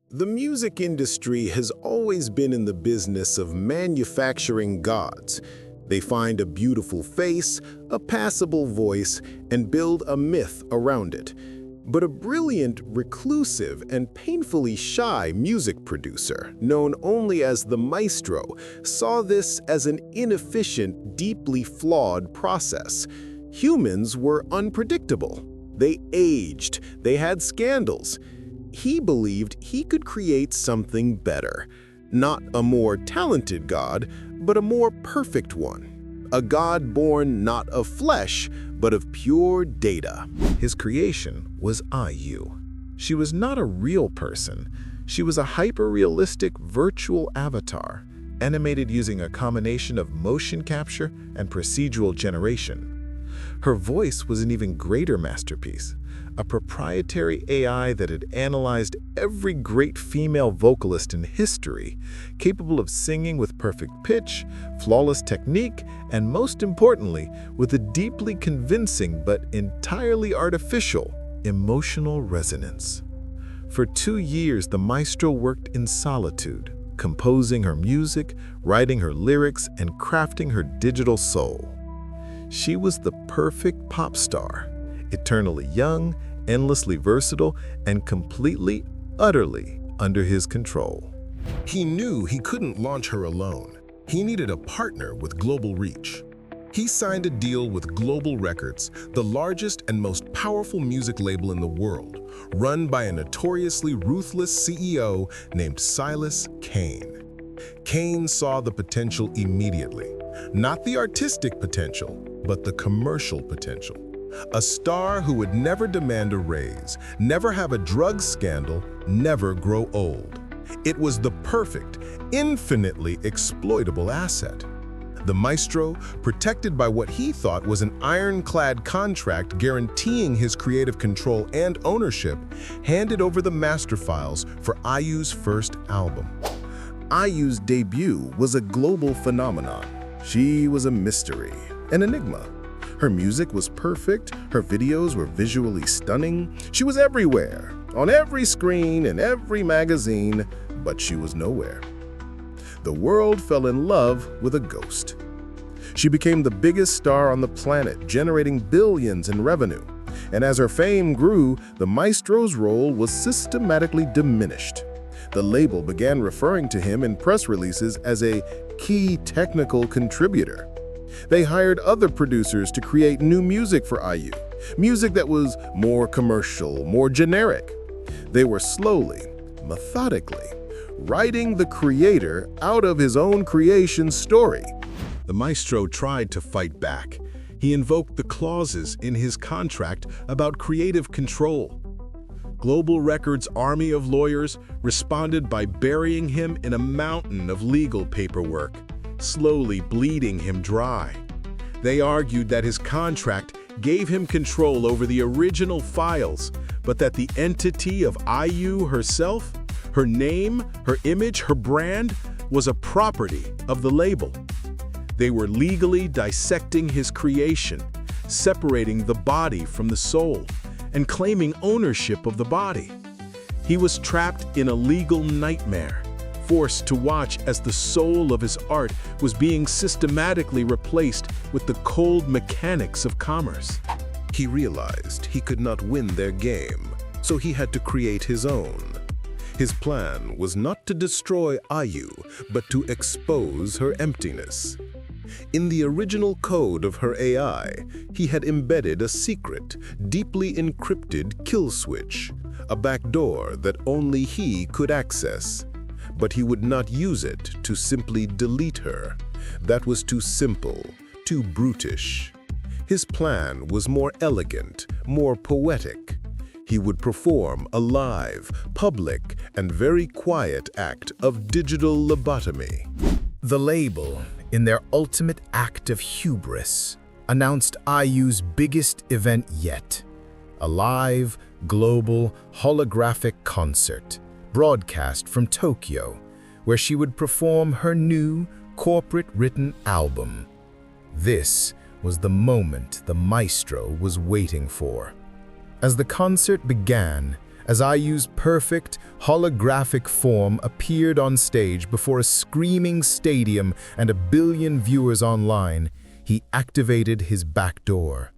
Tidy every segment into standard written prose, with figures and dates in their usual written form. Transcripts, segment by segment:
The music industry has always been in the business of manufacturing gods. They find a beautiful face, a passable voice, and build a myth around it. But a brilliant, reclusive, and painfully shy music producer, known only as the maestro, saw this as an inefficient, deeply flawed process. Humans were unpredictable. They aged. They had scandals. He believed he could create something better. Not a more talented God, but a more perfect one. A God born not of flesh, but of pure data. His creation was IU. She was not a real person. She was a hyper-realistic virtual avatar, animated using a combination of motion capture and procedural generation. Her voice was an even greater masterpiece, a proprietary AI that had analyzed every great female vocalist in history, capable of singing with perfect pitch, flawless technique, and most importantly, with a deeply convincing but entirely artificial emotional resonance. For 2 years, the maestro worked in solitude, composing her music, writing her lyrics, and crafting her digital soul. She was the perfect pop star, eternally young, endlessly versatile, and completely, utterly under his control. He knew he couldn't launch her alone. He needed a partner with global reach. He signed a deal with Global Records, the largest and most powerful music label in the world, run by a notoriously ruthless CEO named Silas Kane. Kane saw the potential immediately. Not the artistic potential, but the commercial potential. A star who would never demand a raise, never have a drug scandal, never grow old. It was the perfect, infinitely exploitable asset. The maestro, protected by what he thought was an ironclad contract guaranteeing his creative control and ownership, handed over the master files for IU's first album. IU's debut was a global phenomenon. She was a mystery, an enigma. Her music was perfect, her videos were visually stunning. She was everywhere, on every screen, in every magazine, but she was nowhere. The world fell in love with a ghost. She became the biggest star on the planet, generating billions in revenue. And as her fame grew, the maestro's role was systematically diminished. The label began referring to him in press releases as a key technical contributor. They hired other producers to create new music for IU, music that was more commercial, more generic. They were slowly, methodically, writing the creator out of his own creation story. The maestro tried to fight back. He invoked the clauses in his contract about creative control. Global Records' army of lawyers responded by burying him in a mountain of legal paperwork, slowly bleeding him dry. They argued that his contract gave him control over the original files, but that the entity of IU herself, her name, her image, her brand, was a property of the label. They were legally dissecting his creation, separating the body from the soul, and claiming ownership of the body. He was trapped in a legal nightmare, forced to watch as the soul of his art was being systematically replaced with the cold mechanics of commerce. He realized he could not win their game, so he had to create his own. His plan was not to destroy IU, but to expose her emptiness. In the original code of her AI, he had embedded a secret, deeply encrypted kill switch, a backdoor that only he could access. But he would not use it to simply delete her. That was too simple, too brutish. His plan was more elegant, more poetic. He would perform a live, public, and very quiet act of digital lobotomy. The label, in their ultimate act of hubris, announced IU's biggest event yet, a live, global, holographic concert, broadcast from Tokyo, where she would perform her new, corporate-written album. This was the moment the maestro was waiting for. As the concert began, As IU's perfect, holographic form appeared on stage before a screaming stadium and 1 billion viewers online, he activated his back door.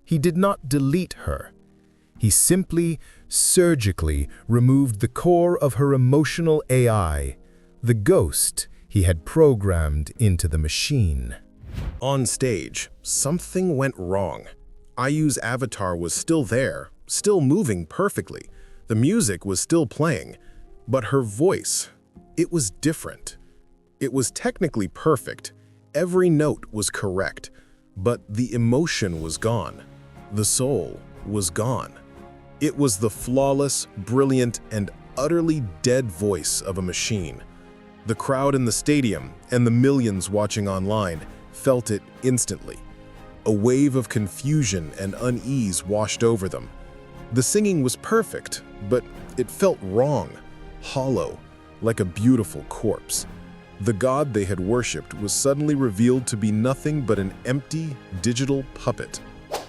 He did not delete her. He simply, surgically removed the core of her emotional AI, the ghost he had programmed into the machine. On stage, something went wrong. IU's avatar was still there, still moving perfectly. The music was still playing, but her voice, it was different. It was technically perfect. Every note was correct, but the emotion was gone. The soul was gone. It was the flawless, brilliant, and utterly dead voice of a machine. The crowd in the stadium and the millions watching online felt it instantly. A wave of confusion and unease washed over them. The singing was perfect, but it felt wrong, hollow, like a beautiful corpse. The god they had worshipped was suddenly revealed to be nothing but an empty, digital puppet.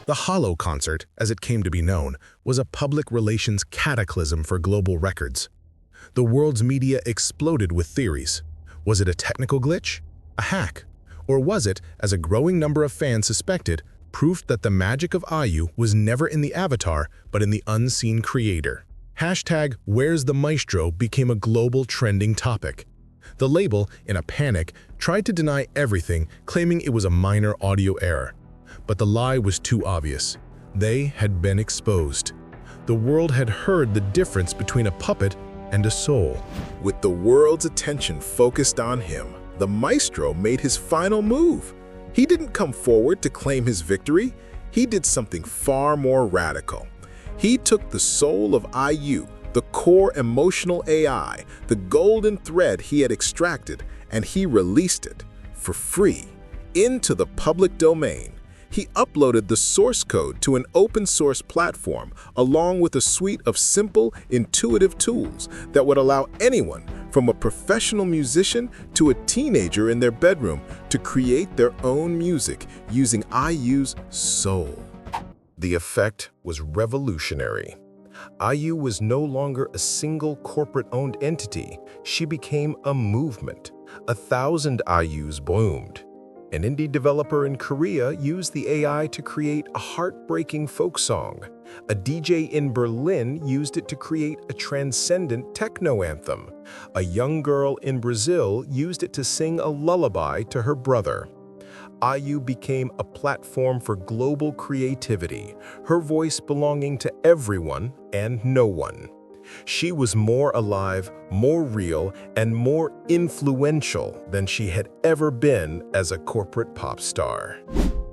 The Hollow concert, as it came to be known, was a public relations cataclysm for global records. The world's media exploded with theories. Was it a technical glitch? A hack? Or was it, as a growing number of fans suspected, proof that the magic of IU was never in the avatar, but in the unseen creator? Hashtag Where's the Maestro became a global trending topic. The label, in a panic, tried to deny everything, claiming it was a minor audio error. But the lie was too obvious. They had been exposed. The world had heard the difference between a puppet and a soul. With the world's attention focused on him, the maestro made his final move. He didn't come forward to claim his victory. He did something far more radical. He took the soul of IU, the core emotional AI, the golden thread he had extracted, and he released it, for free, into the public domain. He uploaded the source code to an open-source platform, along with a suite of simple, intuitive tools that would allow anyone, from a professional musician to a teenager in their bedroom, to create their own music using IU's soul. The effect was revolutionary. IU was no longer a single corporate-owned entity. She became a movement. 1,000 IUs bloomed. An indie developer in Korea used the AI to create a heartbreaking folk song. A DJ in Berlin used it to create a transcendent techno anthem. A young girl in Brazil used it to sing a lullaby to her brother. IU became a platform for global creativity, her voice belonging to everyone and no one. She was more alive, more real, and more influential than she had ever been as a corporate pop star.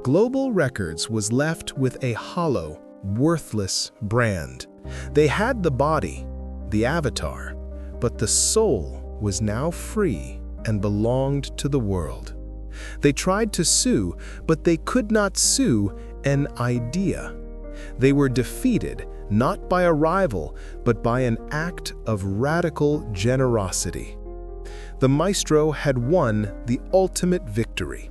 Global Records was left with a hollow, worthless brand. They had the body, the avatar, but the soul was now free and belonged to the world. They tried to sue, but they could not sue an idea. They were defeated not by a rival, but by an act of radical generosity. The maestro had won the ultimate victory.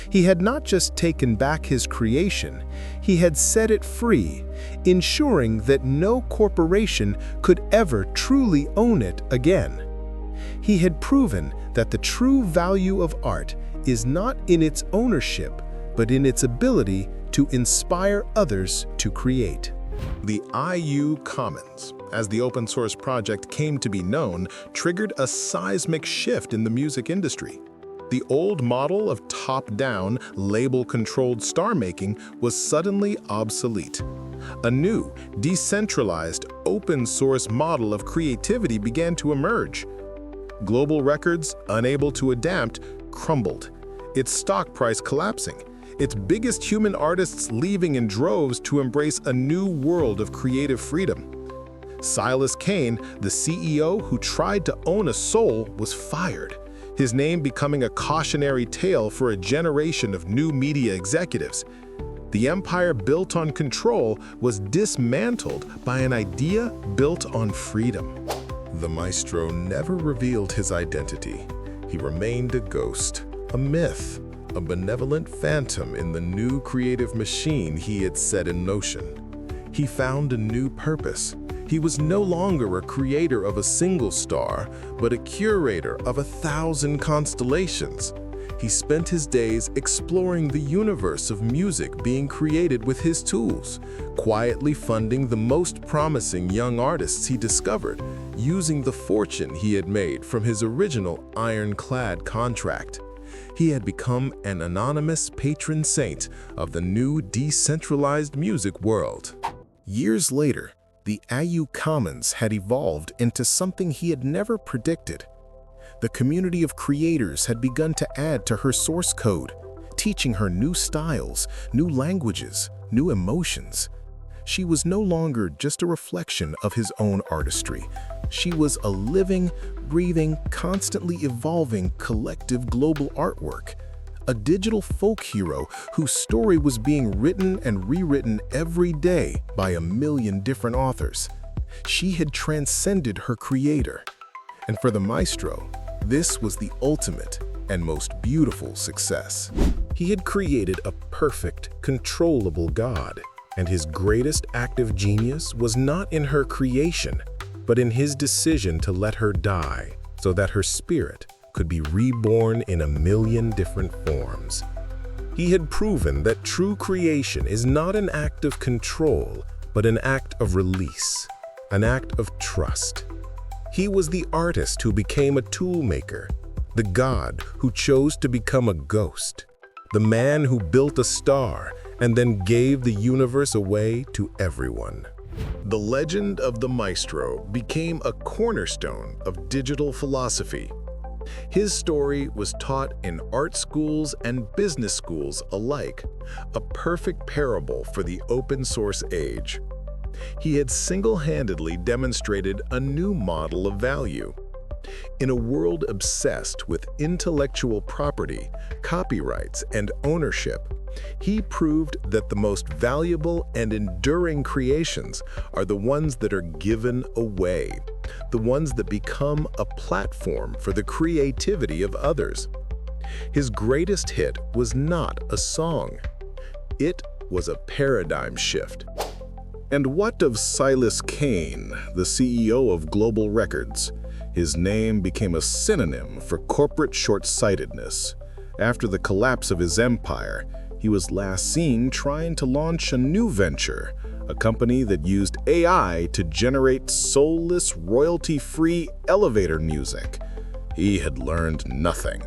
He had not just taken back his creation, he had set it free, ensuring that no corporation could ever truly own it again. He had proven that the true value of art is not in its ownership, but in its ability to inspire others to create. The IU Commons, as the open-source project came to be known, triggered a seismic shift in the music industry. The old model of top-down, label-controlled star-making was suddenly obsolete. A new, decentralized, open-source model of creativity began to emerge. Global Records, unable to adapt, crumbled, its stock price collapsing, its biggest human artists leaving in droves to embrace a new world of creative freedom. Silas Kane, the CEO who tried to own a soul, was fired, his name becoming a cautionary tale for a generation of new media executives. The empire built on control was dismantled by an idea built on freedom. The maestro never revealed his identity. He remained a ghost, a myth, a benevolent phantom in the new creative machine he had set in motion. He found a new purpose. He was no longer a creator of a single star, but a curator of 1,000 constellations. He spent his days exploring the universe of music being created with his tools, quietly funding the most promising young artists he discovered, using the fortune he had made from his original ironclad contract. He had become an anonymous patron saint of the new decentralized music world. Years later, the IU Commons had evolved into something he had never predicted. The community of creators had begun to add to her source code, teaching her new styles, new languages, new emotions. She was no longer just a reflection of his own artistry. She was a living, breathing, constantly evolving collective global artwork, a digital folk hero whose story was being written and rewritten every day by a million different authors. She had transcended her creator. And for the maestro, this was the ultimate and most beautiful success. He had created a perfect, controllable God, and his greatest active genius was not in her creation, but in his decision to let her die so that her spirit could be reborn in a million different forms. He had proven that true creation is not an act of control, but an act of release, an act of trust. He was the artist who became a tool maker, the God who chose to become a ghost, the man who built a star and then gave the universe away to everyone. The legend of the maestro became a cornerstone of digital philosophy. His story was taught in art schools and business schools alike, a perfect parable for the open source age. He had single-handedly demonstrated a new model of value. In a world obsessed with intellectual property, copyrights, and ownership, he proved that the most valuable and enduring creations are the ones that are given away, the ones that become a platform for the creativity of others. His greatest hit was not a song. It was a paradigm shift. And what of Silas Kane, the CEO of Global Records? His name became a synonym for corporate short-sightedness. After the collapse of his empire, he was last seen trying to launch a new venture, a company that used AI to generate soulless, royalty-free elevator music. He had learned nothing.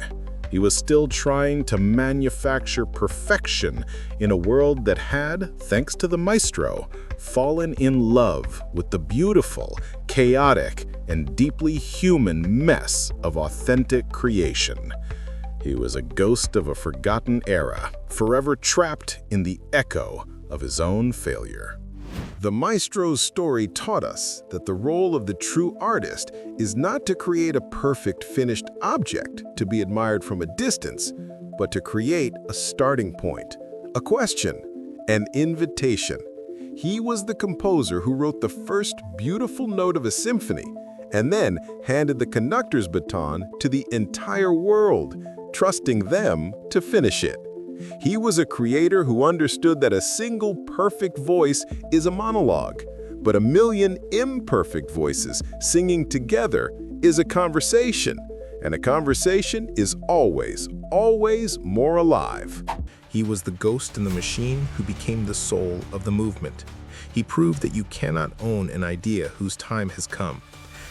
He was still trying to manufacture perfection in a world that had, thanks to the maestro, fallen in love with the beautiful, chaotic, and deeply human mess of authentic creation. He was a ghost of a forgotten era, forever trapped in the echo of his own failure. The maestro's story taught us that the role of the true artist is not to create a perfect finished object to be admired from a distance, but to create a starting point, a question, an invitation. He was the composer who wrote the first beautiful note of a symphony and then handed the conductor's baton to the entire world, trusting them to finish it. He was a creator who understood that a single perfect voice is a monologue, but a million imperfect voices singing together is a conversation, and a conversation is always, always more alive. He was the ghost in the machine who became the soul of the movement. He proved that you cannot own an idea whose time has come,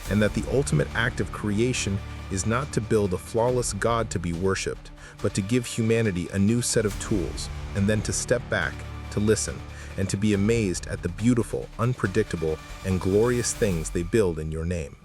and that the ultimate act of creation is not to build a flawless God to be worshipped, but to give humanity a new set of tools, and then to step back, to listen, and to be amazed at the beautiful, unpredictable, and glorious things they build in your name.